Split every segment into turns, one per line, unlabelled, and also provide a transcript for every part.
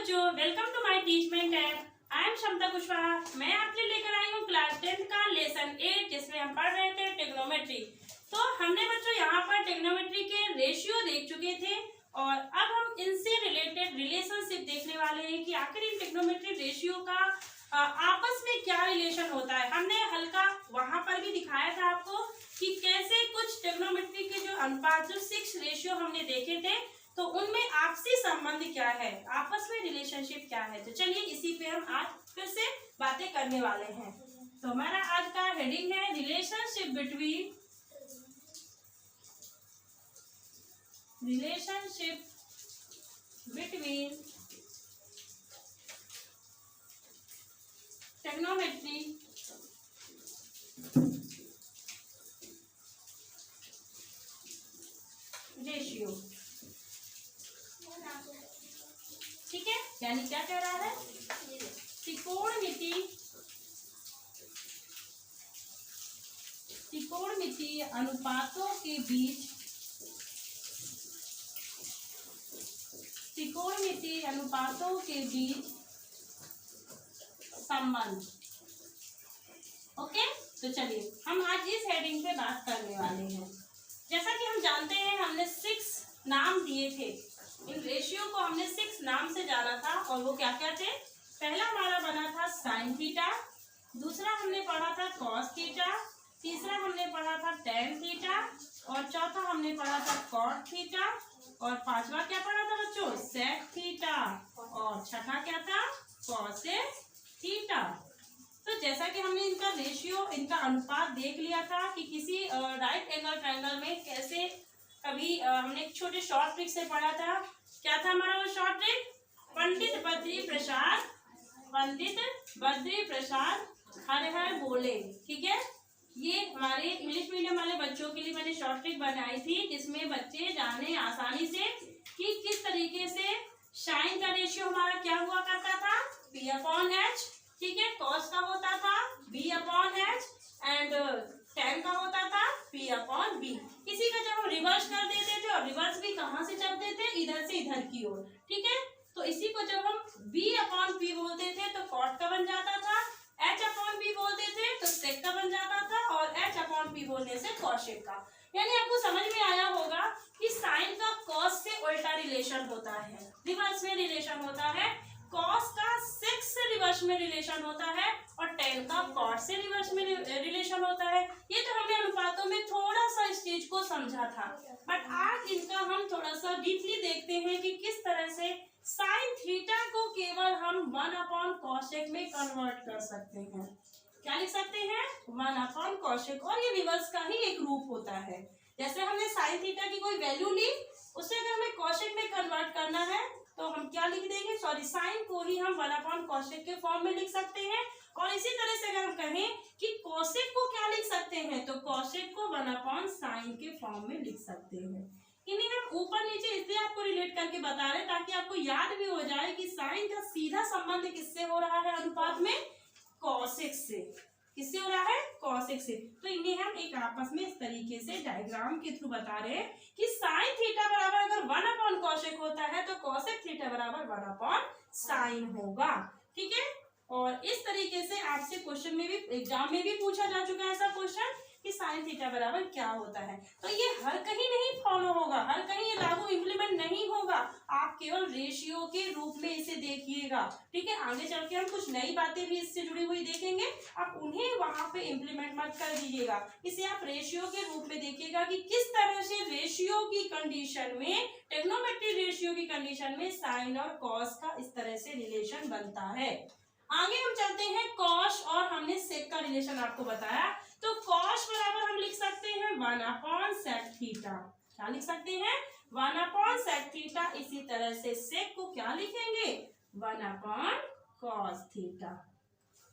बच्चों, welcome to my Teachmint app. I am Kshamta Kushwaha. मैं आपके लेकर आई हूँ क्लास 10 का लेसन 8 जिसमें हम पढ़ रहे थे टेक्नोमेट्री। तो हमने बच्चों यहाँ पर टेक्नोमेट्री के रेशियो देख चुके थे और अब हम इनसे रिलेटेड रिलेशनशिप देखने वाले हैं कि आखिर इन टेक्नोमेट्री रेशियो का आपस में क्या रिलेशन होता है। हमने हल्का वहां पर भी दिखाया था आपको कि कैसे कुछ टेक्नोमेट्री के जो अनुपात जो 6 रेशियो हमने देखे थे तो उनमें आपसी संबंध क्या है, आपस में रिलेशनशिप क्या है। तो चलिए इसी पे हम आज फिर से बातें करने वाले हैं। तो हमारा आज का हेडिंग है रिलेशनशिप बिटवीन टेक्नोमेट्री रेशियो। ठीक है, यानी क्या कह रहा है, त्रिकोणमितीय अनुपातों के बीच संबंध। ओके, तो चलिए हम आज इस हेडिंग पे बात करने वाले हैं। जैसा कि हम जानते हैं हमने 6 नाम दिए थे, इन रेशियो को हमने 6 नाम से जाना था और वो क्या क्या थे। पहला हमारा बना था साइन थीटा, दूसरा हमने पढ़ा था कॉस थीटा, तीसरा हमने पढ़ा था टेन थीटा और चौथा हमने पढ़ा था कॉट थीटा और पांचवा क्या पढ़ा था बच्चों, सेक थीटा और छठा क्या था, कॉसेक थीटा। तो जैसा कि हमने इनका रेशियो, इनका अनुपात देख लिया था कि किसी राइट एंगल ट्रायंगल में कैसे, कभी हमने एक छोटे शॉर्ट ट्रिक से पढ़ा था। क्या था हमारा वो शॉर्ट ट्रिक, पंडित बद्री प्रसाद हर हर बोले। ठीक है, ये हमारे इंग्लिश मीडियम वाले बच्चों के लिए मैंने शॉर्ट ट्रिक बनाई थी जिसमें बच्चे जाने आसानी से कि किस तरीके से साइन का रेशियो हमारा क्या हुआ करता था, P/H। ठीक है, कॉस का होता था B/H एंड टेन का होता था P/B। इसी का जब हम रिवर्स कर देते थे और रिवर्स भी कहाँ से चलते थे, इधर से इधर की ओर। ठीक है, तो इसी को जब हम B/P बोलते थे तो कॉट का बन जाता था, H/P बोलते थे तो सेक का बन जाता था और H/P बोलने से कॉसेक का। यानी आपको समझ में आया होगा कि साइन का कॉस से उल्टा रिलेशन होता है, रिवर्स में रिलेशन होता है, कॉस का सेक से रिवर्स में रिलेशन होता है और टेन का कॉट से रिवर्स में रिलेशन होता है। ये तो हमने अनुपातों में थोड़ा सा इस चीज को समझा था, बट आज इनका हम थोड़ा सा डीपली देखते हैं कि किस तरह से साइन थीटा को केवल हम 1/cosec में कन्वर्ट कर सकते हैं। क्या लिख सकते हैं, 1/cosec, और ये रिवर्स का ही एक रूप होता है। जैसे हमने साइन थीटा की कोई वैल्यू ली, उसे अगर हमें cosec में कन्वर्ट करना है तो हम क्या लिख देंगे, साइन को ही हम 1/cosec के फॉर्म में लिख सकते हैं। और इसी तरह से अगर हम कहें कि cosec को क्या लिख सकते हैं तो cosec को 1/sin के फॉर्म में लिख सकते हैं। इन्हें हम ऊपर नीचे इसलिए आपको रिलेट करके बता रहे हैं ताकि आपको याद भी हो जाए कि साइन का सीधा संबंध किससे हो रहा है अनुपात में, कॉसेक से। किससे हो रहा है, कॉसेक से। तो इन्हें हम एक आपस में इस तरीके से डायग्राम के थ्रू बता रहे हैं कि साइन थीटा बराबर अगर 1/cosec होता है तो कॉसेक थीटा बराबर 1/sin होगा। ठीक है, और इस तरीके से आपसे क्वेश्चन में भी, एग्जाम में भी पूछा जा चुका है ऐसा क्वेश्चन कि साइन थीटा बराबर क्या होता है। तो ये हर कहीं नहीं फॉलो होगा, हर कहीं ये लागू इम्प्लीमेंट नहीं होगा, आप केवल रेशियो के रूप में इसे देखिएगा। ठीक है, आगे चल के हम कुछ नई बातें भी इससे जुड़ी हुई देखेंगे, आप उन्हें वहां पे इम्प्लीमेंट मत कर दीजिएगा। इसे आप रेशियो के रूप में देखिएगा कि किस तरह से रेशियो की कंडीशन में, टेक्नोमेट्री रेशियो की कंडीशन में साइन और कॉस का इस तरह से रिलेशन बनता है। आगे हम चलते हैं कॉस, और हमने सेक का रिलेशन आपको बताया। तो कॉस बराबर हम लिख सकते हैं 1/sec थीटा। क्या लिख सकते हैं, 1/sec थीटा। इसी तरह से सेक को क्या लिखेंगे, 1/cos थीटा।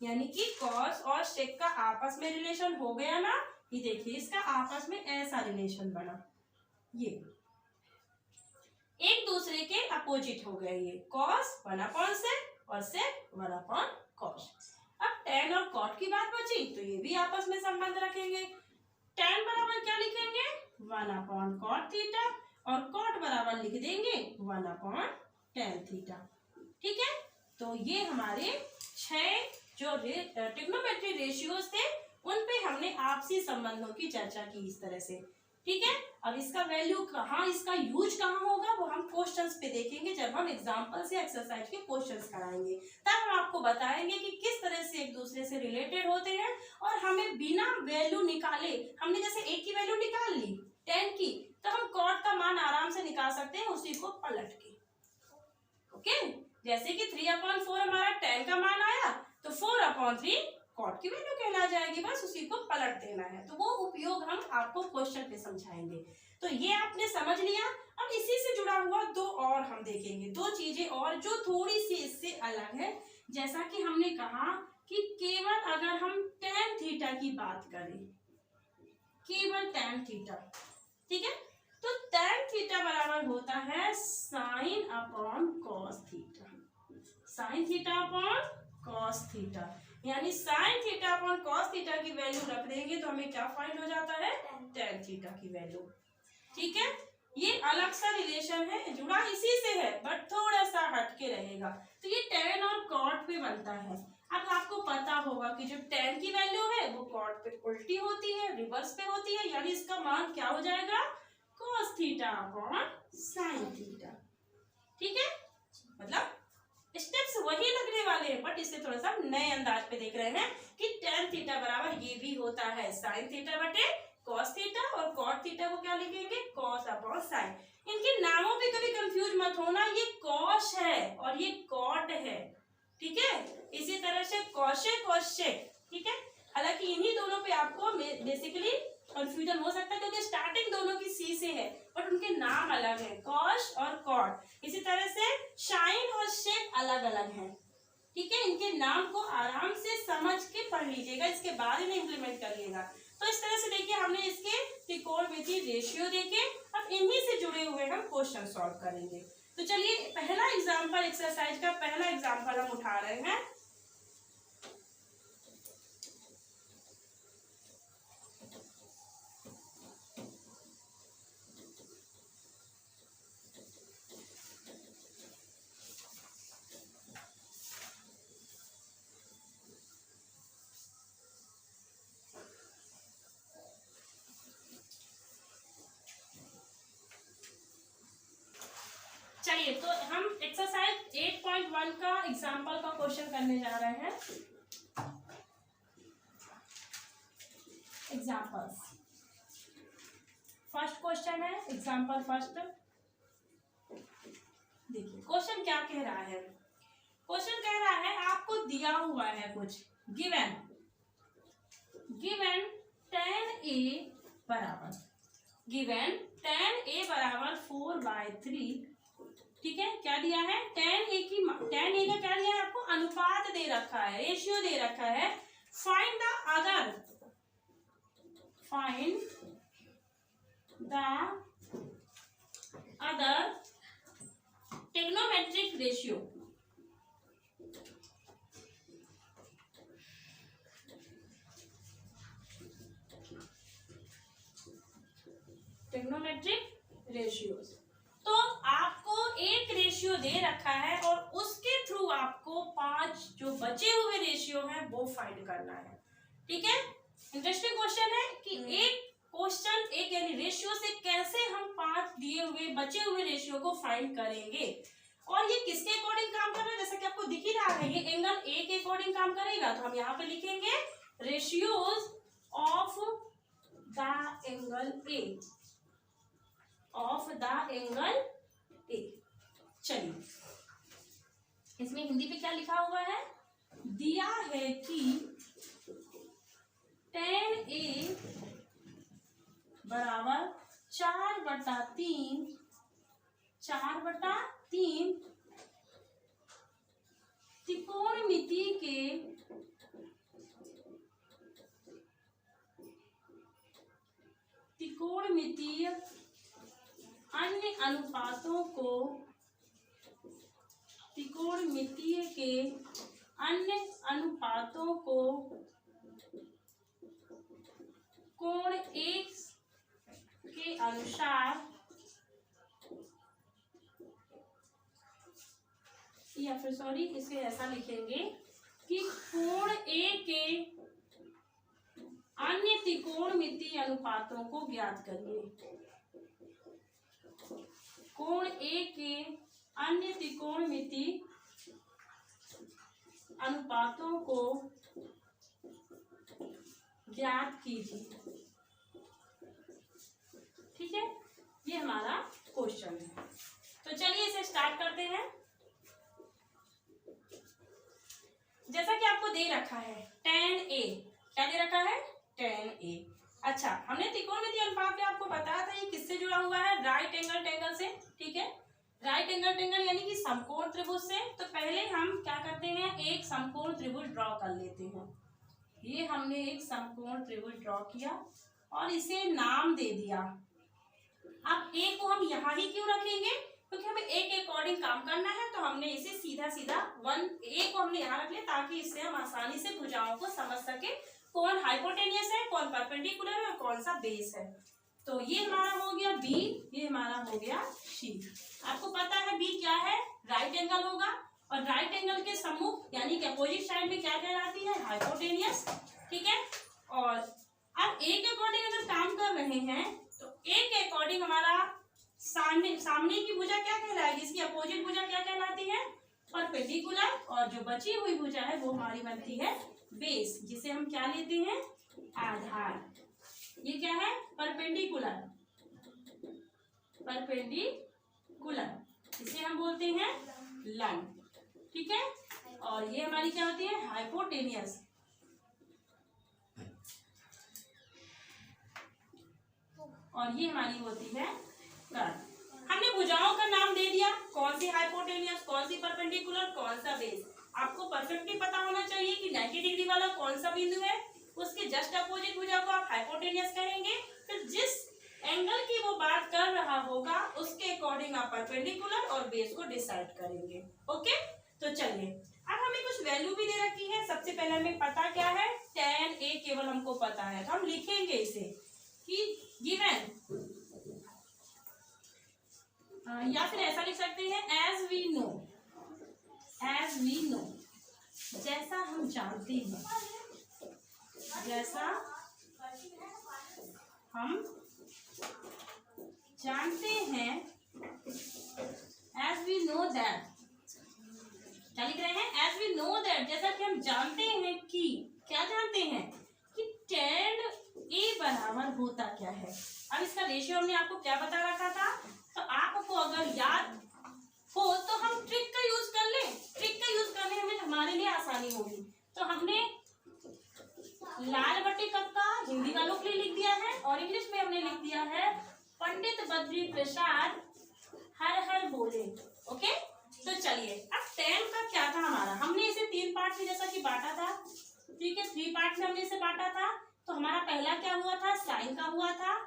यानी कि कॉस और सेक का आपस में रिलेशन हो गया ना। ये देखिए, इसका आपस में ऐसा रिलेशन बना, ये एक दूसरे के अपोजिट हो गए। ये कॉस 1/sec और सेक 1/cos। अब टेन और कॉट की बात बची तो ये भी आपस में संबंध रखेंगे। टेन बराबर क्या लिखेंगे, 1/cot थीटा और कॉट बराबर लिख देंगे 1/tan थीटा। ठीक है, तो ये हमारे 6 जो ट्रिग्नोमेट्री रेशियोज थे उन पे हमने आपसी संबंधों की चर्चा की इस तरह से। ठीक है, अब इसका वैल्यू कहाँ, इसका यूज कहाँ होगा वो हम क्वेश्चंस पे देखेंगे जब हम एग्जांपल से एक्सरसाइज के क्वेश्चंस कराएंगे, तब हम आपको बताएंगे कि किस तरह से एक दूसरे से रिलेटेड होते हैं। और हमें बिना वैल्यू निकाले, हमने जैसे एक की वैल्यू निकाल ली 10 की, तो हम कॉट का मान आराम से निकाल सकते हैं उसी को पलट के। ओके, जैसे कि 3/4 हमारा 10 का मान आया तो 4/3 कॉट की वैल्यू कहला जाएगी, बस उसी को पलट देना है। तो वो उपयोग हम आपको क्वेश्चन पे समझाएंगे। तो ये आपने समझ लिया। अब इसी से जुड़ा हुआ दो और हम देखेंगे, दो चीजें और जो थोड़ी सी इससे अलग है। जैसा कि हमने कहा कि केवल अगर हम tan थीटा की बात करें, केवल tan थीटा, ठीक है, तो tan थीटा बराबर होता है sin upon cos theta, sin theta upon cos theta, यानी sin theta upon cos theta की वैल्यू रख देंगे तो हमें क्या फाइंड हो जाता है, tan थीटा की वैल्यू। ठीक है, ये अलग सा रिलेशन है, जुड़ा इसी से है बट थोड़ा सा हटके रहेगा। तो ये tan और cot पे बनता है। अब आपको पता होगा कि जो tan की वैल्यू है वो cot पे उल्टी होती है, रिवर्स पे होती है, यानी इसका मान क्या हो जाएगा, cos theta upon sin theta. ठीक है, मतलब स्टेप्स वही लगने वाले हैं बट इसे थोड़ा सा नए अंदाज पे देख रहे हैं कि tan थीटा बराबर ये भी होता है sin थीटा बटे cos थीटा, और cot थीटा को क्या लिखेंगे, cos अपॉन sin। इनके नामों पे कभी कंफ्यूज मत होना, ये cos है और ये cot है। ठीक है, इसी तरह से cosec cosec, ठीक है, हालांकि इन्हीं दोनों पे आपको बेसिकली कंफ्यूजन हो सकता है क्योंकि स्टार्टिंग दोनों की सी से है बट उनके नाम अलग है, cos और cot। इसी तरह से shine और sec अलग अलग हैं। ठीक है, इनके नाम को आराम से समझ के पढ़ लीजिएगा, इसके बाद इन्हें इम्प्लीमेंट करिएगा। तो इस तरह से देखिए हमने इसके त्रिकोणमितीय रेशियो देखे, अब इन्हीं से जुड़े हुए हम क्वेश्चन सॉल्व करेंगे। तो चलिए पहला एग्जांपल, एक्सरसाइज का पहला एग्जांपल हम उठा रहे हैं। चलिए तो हम एक्सरसाइज 8.1 का एग्जांपल का क्वेश्चन करने जा रहे हैं। एग्जांपल्स, फर्स्ट क्वेश्चन है एग्जांपल फर्स्ट। देखिए क्वेश्चन क्या कह रहा है, क्वेश्चन कह रहा है आपको दिया हुआ है कुछ, गिवन tan a बराबर, गिवन tan a बराबर 4/3। ठीक है, क्या दिया है, tan a का क्या दिया है आपको, अनुपात दे रखा है, रेशियो दे रखा है। Find the other trigonometric ratio. Trigonometric ratios, तो आपको एक रेशियो दे रखा है और उसके थ्रू आपको 5 जो बचे हुए रेशियो हैं वो फाइंड करना है। ठीक है, इंटरेस्टिंग क्वेश्चन है कि एक क्वेश्चन एक यानी रेशियो से कैसे हम 5 दिए हुए बचे हुए रेशियो को फाइंड करेंगे, और ये किसके अकॉर्डिंग काम कर रहा है, जैसा कि आपको दिख ही रहा है ये एंगल ए के अकॉर्डिंग काम करेगा। तो हम यहाँ पे लिखेंगे ratios of the angle A, of the angle A. चलिए इसमें हिंदी पे क्या लिखा हुआ है, दिया है कि tan a बराबर 4/3 त्रिकोणमिति के त्रिकोणमितीय अन्य अनुपातों को, त्रिकोणमितीय के अन्य अनुपातों को कोण 1 के अनुसार या फिर सॉरी इसे ऐसा लिखेंगे कि कोण ए के अन्य त्रिकोणमितीय अनुपातों को ज्ञात करिए। कोण ए के अन्य त्रिकोणमितीय अनुपातों को ज्ञात कीजिए। ठीक है, ये हमारा क्वेश्चन है। तो चलिए इसे स्टार्ट करते हैं। जैसा कि आपको दे रखा है tan a, क्या दे रखा है tan a। अच्छा, हमने त्रिकोणमितीय अनुपात में आपको बताया था ये किससे जुड़ा हुआ है, राइट एंगल ट्रायंगल से। ठीक है, राइट एंगल ट्रायंगल यानी कि समकोण त्रिभुज से। तो पहले हम क्या करते हैं, एक समकोण त्रिभुज ड्रॉ कर लेते हैं। ये हमने एक समकोण त्रिभुज ड्रॉ किया और इसे नाम दे दिया। अब ए को हम यहाँ ही क्यों रखेंगे, क्योंकि हमें ए के अकॉर्डिंग काम करना है। तो हमने इसे सीधा सीधा ए को हमने यहाँ रख लिया ताकि इससे हम आसानी से भुजाओं को समझ सके, कौन हाइपोटेनियस है, कौन परपेंडिकुलर है और कौन सा बेस है। तो ये हमारा हो गया बी, ये हमारा हो गया सी। आपको पता है बी क्या है, राइट एंगल होगा और राइट एंगल के सम्मुख यानी कि अपोजिट साइड में क्या कहलाती है, हाइपोटेनियस। ठीक है, और अब ए के अकॉर्डिंग अगर काम कर रहे हैं तो ए के अकॉर्डिंग हमारा सामने की भुजा क्या कहलाएगी, इसकी अपोजिट भुजा क्या कहलाती है, परपेंडिकुलर। और जो बची हुई भुजा है वो हमारी बनती है बेस, जिसे हम क्या लेते हैं, आधार। ये क्या है, परपेंडिकुलर, परपेंडिकुलर, इसे हम बोलते हैं लंब। ठीक है, और ये हमारी क्या होती है, हाइपोटेनियस। और ये हमारी होती है कर्व। हमने भुजाओं का नाम दे दिया, कौन सी हाइपोटेनियस, कौन सी परपेंडिकुलर, कौन सा बेस। आपको परफेक्टली पता होना चाहिए कि 90 डिग्री वाला कौन सा बिंदु है, उसके जस्ट अपोजिट भुजा को आप हाइपोटेनियस कहेंगे। फिर जिस एंगल की वो बात कर रहा होगा उसके अकॉर्डिंग आप परपेंडिकुलर और बेस को डिसाइड करेंगे। ओके, तो चलिए अब हमें कुछ वैल्यू भी दे रखी है। सबसे पहले हमें पता क्या है, tan a केवल हमको पता है, तो हम लिखेंगे इसे कि गिवन, या फिर ऐसा लिख सकते हैं एज वी नो, जैसा हम जानते हैं, जैसा हम जानते हैं, एज वी नो दैट। क्या लिख रहे हैं, एज वी नो दैट, जैसा कि हम जानते हैं कि, क्या जानते हैं कि tan a बराबर होता क्या है। अब इसका रेशियो हमने आपको क्या बता रखा था, तो आपको अगर याद हो तो हम ट्रिक का यूज कर लें। ट्रिक का यूज करने में हमारे लिए आसानी होगी। तो हमने लाल बटे कक्का हिंदी वालों के लिए लिख दिया है और इंग्लिश में हमने लिख दिया है पंडित बद्री प्रसाद हर हर बोले। ओके, तो चलिए अब tan का क्या था हमारा, हमने इसे 3 पार्ट में जैसा कि बांटा था। ठीक है, 3 पार्ट में हमने इसे बांटा था। तो हमारा पहला क्या हुआ था, साइन का हुआ था।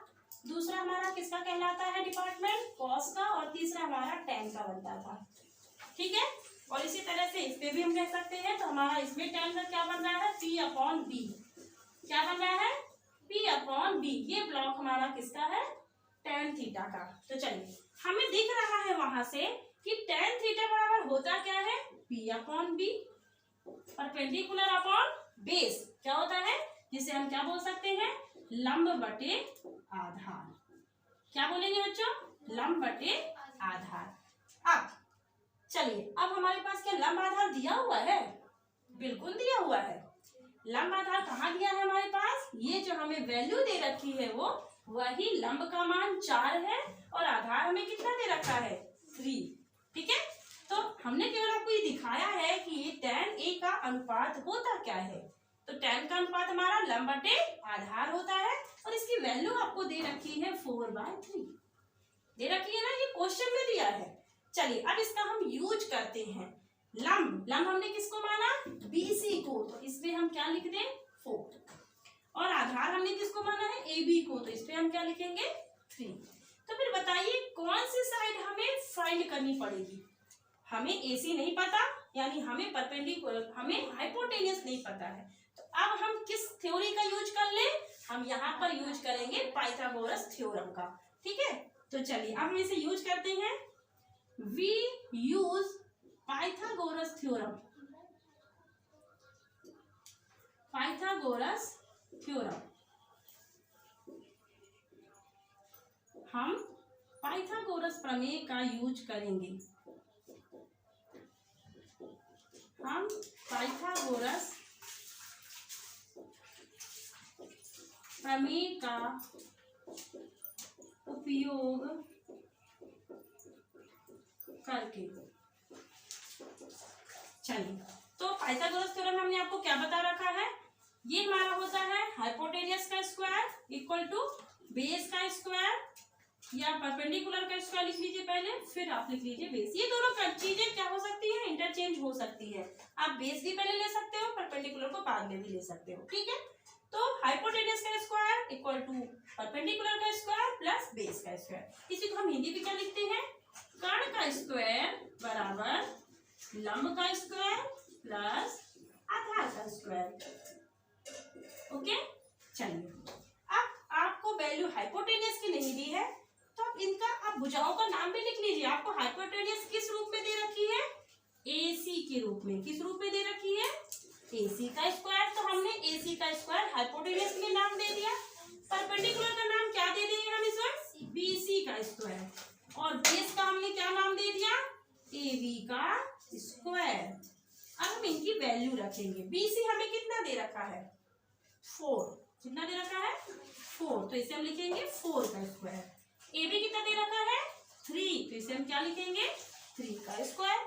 दूसरा हमारा किसका कहलाता है डिपार्टमेंट, कॉस का। और तीसरा हमारा tan का बनता था। ठीक है, और इसी तरह से इस पे भी हम कह सकते हैं। तो हमारा इसमें tan का क्या बन रहा है, P/B। क्या बन रहा है, P/B। ये ब्लॉक हमारा किसका है, tan थीटा का। तो चलिए हमें दिख रहा है वहां से कि tan थीटा बराबर होता क्या है, P/B, परपेंडिकुलर अपॉन बेस। क्या होता है, जिसे हम क्या बोल सकते हैं, लंब बटे आधार। क्या बोलेंगे बच्चों, लंब बटे आधार। अब चलिए, अब हमारे पास क्या लंब आधार दिया हुआ है, बिल्कुल दिया हुआ है। लंब आधार कहाँ दिया है हमारे पास, ये जो हमें वैल्यू दे रखी है वो वही लंब का मान 4 है और आधार हमें कितना दे रखा है, 3। ठीक है, तो हमने केवल आपको ये दिखाया है कि ये tan a का अनुपात होता क्या है। तो tan का अनुपात हमारा लंब बटे आधार होता है और इसकी वैल्यू आपको दे रखी है 4/3 दे रखी है ना, ये क्वेश्चन में दिया है। चलिए अब इसका हम यूज करते हैं। लंब हमने किसको माना, BC को, तो इसमें हम क्या लिख दें, 4। और आधार हमने किसको माना है, AB को, तो इसमें हम क्या लिखेंगे, 3। तो फिर बताइए कौन सी साइड हमें फाइंड करनी पड़ेगी। हमें AC नहीं पता, यानी हमें परपेंडिकुलर, हमें हाइपोटेनियस नहीं पता है। तो अब हम किस थ्योरी का यूज कर ले, हम यहाँ पर यूज करेंगे पाइथागोरस थ्योरम का। ठीक है, तो चलिए अब हम इसे यूज करते हैं। We use Pythagoras theorem, Pythagoras theorem, हम पाइथागोरस प्रमेय का यूज करेंगे, हम पाइथागोरस प्रमेय का उपयोग करके। चलिए, तो पाइथागोरस थ्योरम हमने आपको क्या बता रखा है, ये हमारा होता है हाइपोटेनियस का स्क्वायर इक्वल टू बेस का स्क्वायर, या परपेंडिकुलर का स्क्वायर लिख लीजिए पहले, फिर आप लिख लीजिए बेस। ये दोनों चीजें क्या हो सकती है, इंटरचेंज हो सकती है। आप बेस भी पहले ले सकते हो, परपेंडिकुलर को बाद में भी ले सकते हो, ठीक है। तो हाइपोटेनियस का स्क्वायर इक्वल टू परपेंडिकुलर का स्क्वायर प्लस बेस का स्क्वायर। इसी को हम हिंदी में क्या लिखते हैं, कर्ण का स्क्वायर बराबर लंब का स्क्वायर प्लस आधार का स्क्वायर। ओके, चलिए, अब आपको वैल्यू हाइपोटेनियस की नहीं दी है, तो आप इनका आप भुजाओं का नाम भी लिख लीजिए। आपको हाइपोटेनियस किस रूप में दे रखी है, AC के रूप में। किस रूप में दे रखी है, AC का स्क्वायर। तो हमने AC का स्क्वायर हाइपोटेनियस में नाम दे दिया। परपेंडिकुलर का नाम क्या दे दिए हम इसमें, BC का स्क्वायर। और बेस का हमने क्या नाम दे दिया, AB का स्क्वायर। अब हम इनकी वैल्यू रखेंगे। BC हमें कितना दे रखा है, 4। कितना दे रखा है, 4, तो इसे हम लिखेंगे 4 का स्क्वायर। AB कितना दे रखा है, 3, तो इसे हम क्या लिखेंगे, 3 का स्क्वायर।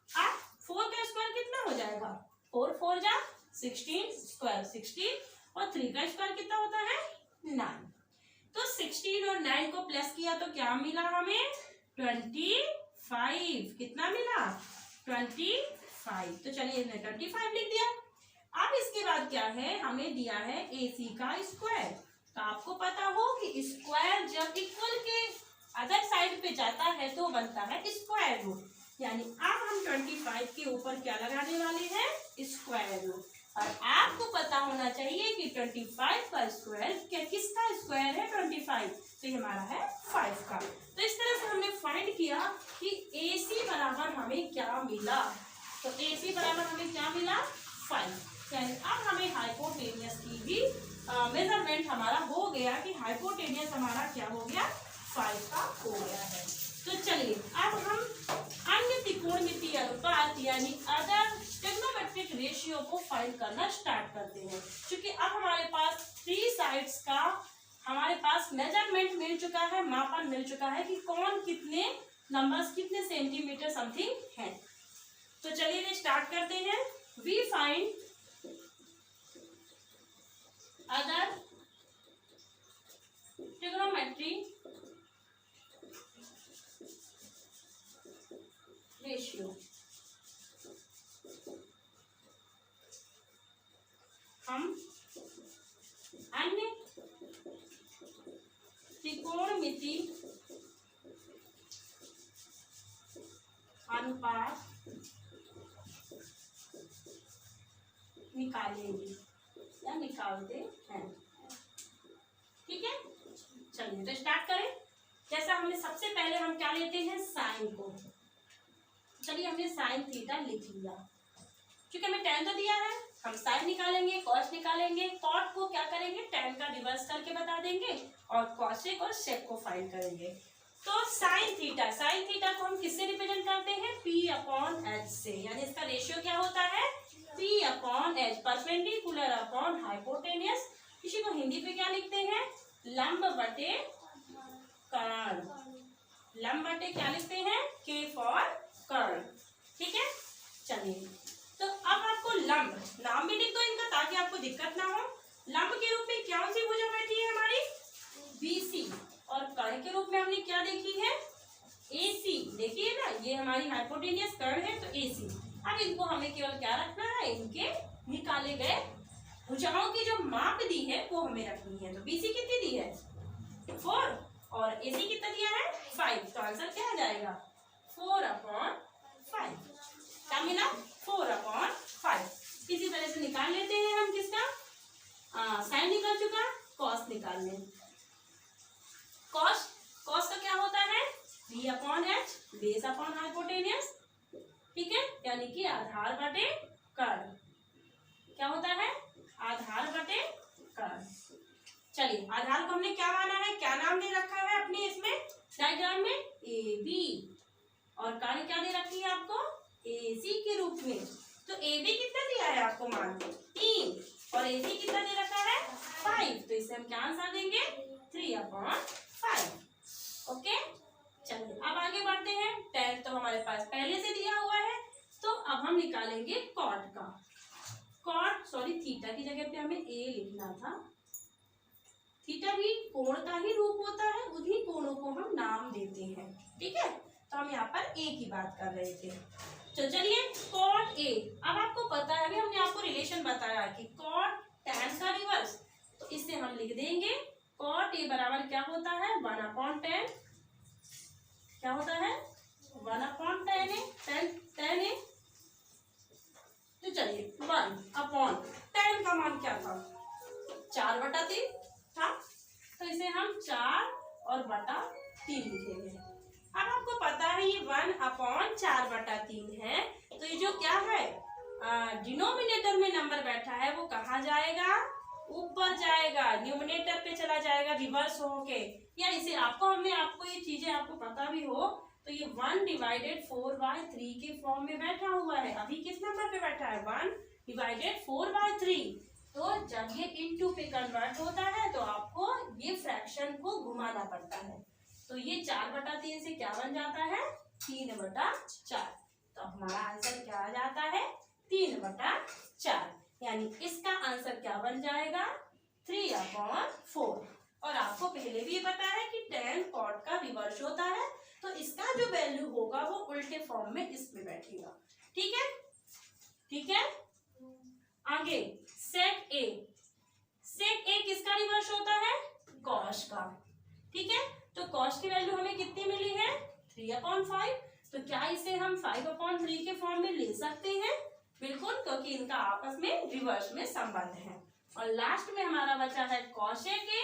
अब 4 का स्क्वायर कितना हो जाएगा, 4 4 जा 16 स्क्वायर 16, और 3 का स्क्वायर कितना होता है, 9। तो 16 और 9 को प्लस किया तो क्या मिला हमें, 25। कितना मिला, 25। तो चलिए 25 लिख दिया। अब इसके बाद क्या है, हमें दिया है AC का स्क्वायर। तो आपको पता हो कि स्क्वायर जब इक्वल के अदर साइड पे जाता है तो बनता है स्क्वायर रूट। यानी अब हम 25 के ऊपर क्या लगाने वाले हैं, स्क्वायर रूट। और आपको पता होना चाहिए कि 25 का स्क्वायर क्या किसका स्क्वायर है, 25, तो ये हमारा है 5 का। तो इस तरह से हमने फाइंड किया कि AC बराबर हमें क्या मिला। तो AC बराबर हमें क्या मिला, 5। यानी अब हमें हाइपोटेनियस की भी मेजरमेंट हमारा हो गया कि हाइपोटेनियस हमारा क्या हो गया, 5 का हो गया है। तो चलिए अब हम अन्य त्रिकोणमितीय अनुपात यानी अदर ट्रिग्नोमेट्रिक रेशियो को फाइंड करना स्टार्ट करते हैं। क्योंकि अब हमारे पास 3 साइड्स का हमारे पास मेजरमेंट मिल चुका है, मापन मिल चुका है कि कौन कितने नंबर्स कितने सेंटीमीटर समथिंग है। तो चलिए स्टार्ट करते हैं। We find other trigonometry ratio। हम अन्य त्रिकोणमिति अनुपात निकालेंगे या निकालते हैं, ठीक है। चलिए तो स्टार्ट करें। जैसा हमने सबसे पहले हम क्या लेते हैं, साइन को। चलिए हमने साइन थीटा लिख लिया। क्योंकि हमें tan तो दिया है, हम साइन निकालेंगे, कॉस निकालेंगे। कॉट को क्या करेंगे, tan का रिवर्स करके बता देंगे, और कॉसेक और सेक को फाइंड करेंगे। तो साइन थीटा को हम किससे रिप्रेजेंट करते हैं, P/H से। यानी इसका रेशियो क्या होता है, P/H, परपेंडिकुलर अपॉन हाइपोटेनियस। इसी को हिंदी पे क्या लिखते हैं, लंब बटे कर्ण। लंब बटे क्या लिखते हैं, K फॉर कर्ण, ठीक है। चलिए तो अब आपको लंब नाम भी लिख दो इनका ताकि आपको दिक्कत ना हो। लंब के रूप में कौन सी भुजा बैठी है हमारी, BC, और कर्ण के रूप में हमने क्या देखी है, AC। देखिए ना, ये हमारी हाइपोटेनियस कर्ण है तो AC। अब इनको हमें केवल क्या रखना है, इनके निकाले गए भुजाओं की जो माप दी है वो हमें रखनी है। तो BC कितनी दी है, 4, और AC कितना दिया है, 5। तो आंसर क्या आ जाएगा, 4/5। क्या मिला, 4/5। इसी तरह से निकाल लेते हैं हम किसका, साइन निकल चुका, कॉस निकाल लें। कॉस का क्या होता है, P/H, बेस अपॉन हाइपोटेनियस, ठीक है। यानी कि आधार बटे कर्ण। क्या होता है? आधार बटे कर्ण। चलिए, आधार को हमने क्या माना है, क्या नाम दे रखा है अपने इसमें डायग्राम में? A B. और कर्ण क्या दे रखी है आपको? ए सी के रूप में। तो ए बी कितना दिया है आपको मान? 3। और ए सी कितना दे रखा है? 5। तो इसे हम क्या आंसर देंगे? 3/5। ओके, चलिए अब आगे बढ़ते हैं। tan तो हमारे पास पहले से दिया हुआ है, तो अब हम निकालेंगे cot का। cot थीटा की जगह पे हमें a लिखना था। थीटा भी कोण का ही रूप होता है, उन्हीं कोणों को हम नाम देते हैं। ठीक है, तो हम यहाँ पर a की बात कर रहे थे। तो चलिए cot a, अब आपको पता है, अभी हमने आपको रिलेशन बताया कि cot tan का रिवर्स, तो इससे हम लिख देंगे cot a बराबर क्या होता है? 1/10। क्या होता है? 1/10 tan a। तो चलिए 1/10 का मान क्या था? 4/3 था, तो इसे हम 4/3 लिखेंगे। अब आपको पता है ये 1/4/3 है, तो ये जो क्या है डिनोमिनेटर में नंबर बैठा है वो कहाँ जाएगा? ऊपर जाएगा, न्यूमिनेटर पे चला जाएगा रिवर्स होके। या इसे हमने आपको ये चीजें आपको पता भी हो, तो ये 1/4/3 के फॉर्म में बैठा हुआ है। अभी किस नंबर पे बैठा है? 1/4/3। तो जब ये इनटू पे कन्वर्ट होता है तो आपको ये फ्रैक्शन को घुमाना पड़ता है। तो ये 4/3 से क्या बन जाता है? 3/4। तो हमारा आंसर क्या आ जाता है? 3/4। यानी इसका आंसर क्या बन जाएगा? 3/4। और आपको पहले भी ये पता है कि tan cot का रिवर्स होता है, तो इसका जो वैल्यू होगा वो उल्टे फॉर्म में इसमें बैठेगा। ठीक है, ठीक है। आगे sec a। sec a किसका रिवर्स होता है? cos का। ठीक है, तो cos की वैल्यू हमें कितनी मिली है? 3/5। तो क्या इसे हम 5/3 के फॉर्म में ले सकते हैं? बिल्कुल, क्योंकि इनका आपस में रिवर्स में संबंध है। और लास्ट में हमारा बचा है cosec a।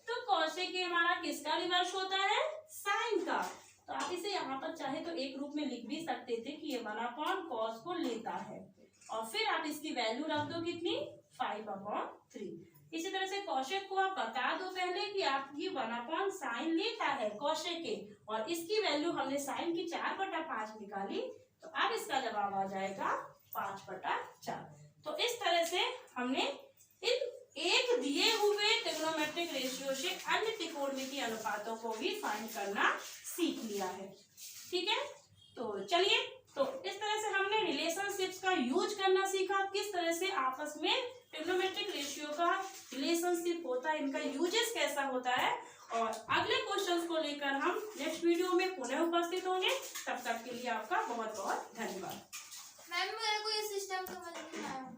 तो cosec a हमारा किसका रिवर्स होता है? sin का। तो आप इसे यहाँ पर चाहे तो एक रूप में लिख भी सकते थे कि ये 1/cos को लेता है, और फिर आप इसकी वैल्यू रख दो कितनी? 5/3। इसी तरह से cosec को आप बता दो पहले कि आप ये 1/sin लेता है cosec a, और इसकी वैल्यू हमने sin की 4/5 निकाली, तो अब इसका जवाब आ जाएगा 5/4। तो इस तरह से हमने इन एक दिए हुए ट्रिग्नोमेट्रिक रेशियो से अन्य त्रिकोणमितीय अनुपातों को भी फाइंड करना सीख लिया है। ठीक है, तो चलिए, तो इस तरह से हमने रिलेशनशिप्स का यूज करना सीखा, किस तरह से आपस में ट्रिग्नोमेट्रिक रेशियो का रिलेशनशिप होता है, इनका यूजेस कैसा होता है। और अगले क्वेश्चंस को लेकर हम नेक्स्ट वीडियो में पुनः उपस्थित होंगे। तब तक के लिए आपका बहुत बहुत धन्यवाद।
मैम मेरे को ये सिस्टम समझ नहीं आया।